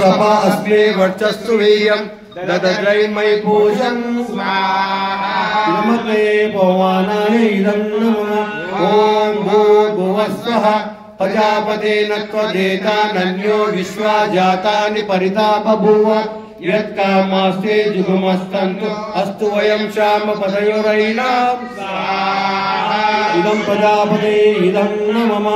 सपा अस्मे वर्चस्तु वीर्यं ददद्रै मयि पूषं नमते पवनाय इदं नमः ॐ भूर्भुवः स्वः प्रजापतेन त्वदेता नन्यो विश्वा जातानि परिता बभूव यत्कामास्ते जुगुमस्तन्तु अस्तु वयं श्यामपदयोरयिनां इदं प्रजापते इदं नमः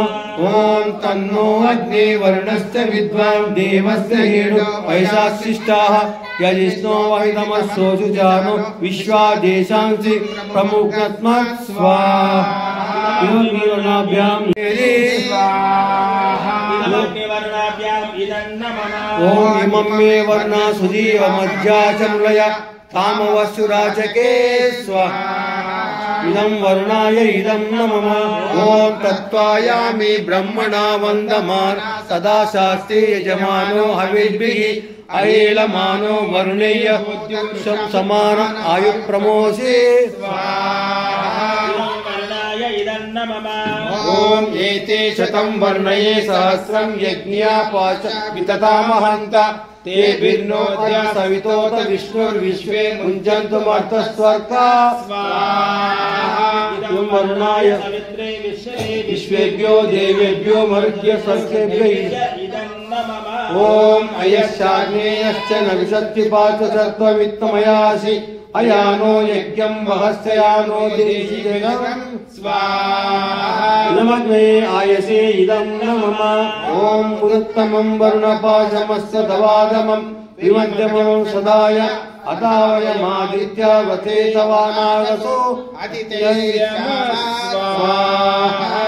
ॐ तन्नो अग्ने वर्णस्य विद्वान् देवस्य हेडो ऐसाशिष्टाः यजिष्णो वहितमस्सोऽसु जानो विश्वा देशांसि प्रमुखस्मात् स्वाहा इमं मे वर्णा सुजीव मध्या च मृळया कामवसुराचके स्वाहा इदं वर्णाय इदं नमः ॐ तत्त्वायामि ब्रह्मणा वन्दमान सदा शास्त्रे यजमानो हविर्भिः अयेलमानो वर्णेय समान आयु प्रमोषे ओम एते शतं वर्णये सहस्रं यज्ञापाच विततामहन्त ते भिन्नोद्य सवितोत विष्णुर्विश्वे मुञ्जन्तु मर्तस्वर्गा स्वाहा वर्णाय विश्वेभ्यो देवेभ्यो मरुद्य स्वर्गेभ्यो ओम अयश्चाग्नेयश्च न विशत्तिपाच सत्त्वमित्तमयासि अयानो यज्ञं वहस्यानो देशि जगं स्वाहा नमग्ने आयसे इदं नमः ॐ पुरुत्तमं वर्णपाशमस्य दवादमं विमध्यमं सदाय अतावयमादित्यावते तवानागसो अतिथयः स्वाहा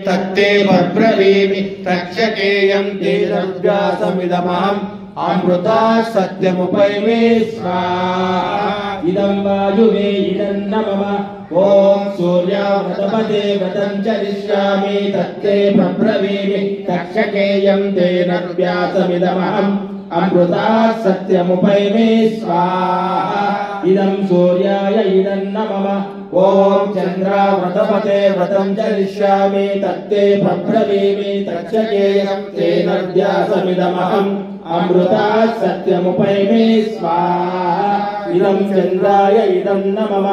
तत्ते ब्रवीमि तक्षकेयं तेजव्यासमिदमहम् अमृता सत्यमुपैमे स्वाहा इदं वायुवे इदं नमः ॐ सूर्यावतपते व्रतं चरिष्यामि तत्ते ब्रवीमि तक्षकेयं तेजव्यासमिदमहम् अमृता सत्यमुपैमे स्वाहा इदं सूर्याय इदं नमः ॐ चन्द्रावतपते व्रतं चरिष्यामि तत्ते ब्रवीमि तक्षकेयं तेजव्यासमिदमहम् अमृता सत्यमुपैमे स्वाहा इदं चन्द्राय इदं नमः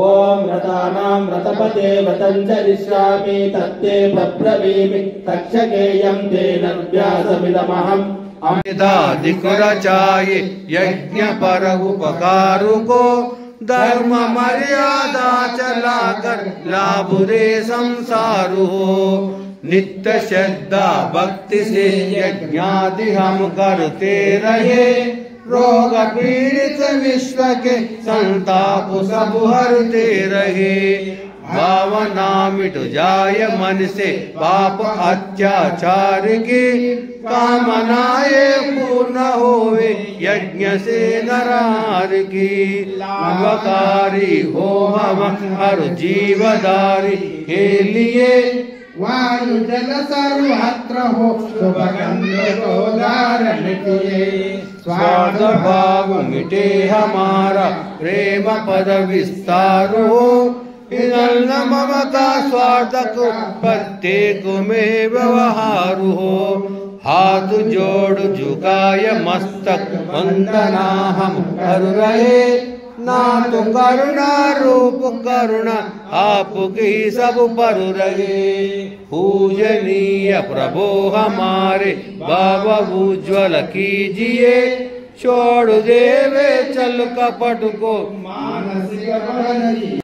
ॐ व्रतानां व्रतपते व्रतं चरिष्यामि तत्ते ब्रवीमि तक्षकेयं तेजव्यासमिदमहम् अमिताधिकुरचाये यज्ञ पर उपकारुको धर्म मर्यादा चला कर लाभुरे संसारु नित्य श्रद्धा भक्ति से यज्ञादि हम करते रहे रोग पीड़ित विश्व के संताप सब हरते रहे भावना मिट जाय मन से पाप अत्याचार की कामनाएं पूर्ण होवे यज्ञ से नरार की नवकारी हो हम हर जीवदारी के लिए वायु जल सर्वत्र हो शुभगंधो धारण किए स्वार्थ भाव मिटे हमारा प्रेम पद विस्तार हो इदं ममता स्वार्थ प्रत्येक में व्यवहार हो हाथ जोड़ झुकाय मस्तक वंदना हम कर रहे ना तो करुणा रूप करुणा आपकी सब पर रहे पूजनीय प्रभु हमारे बाबा उज्ज्वल कीजिए छोड़ देवे चल कपट को मानसिक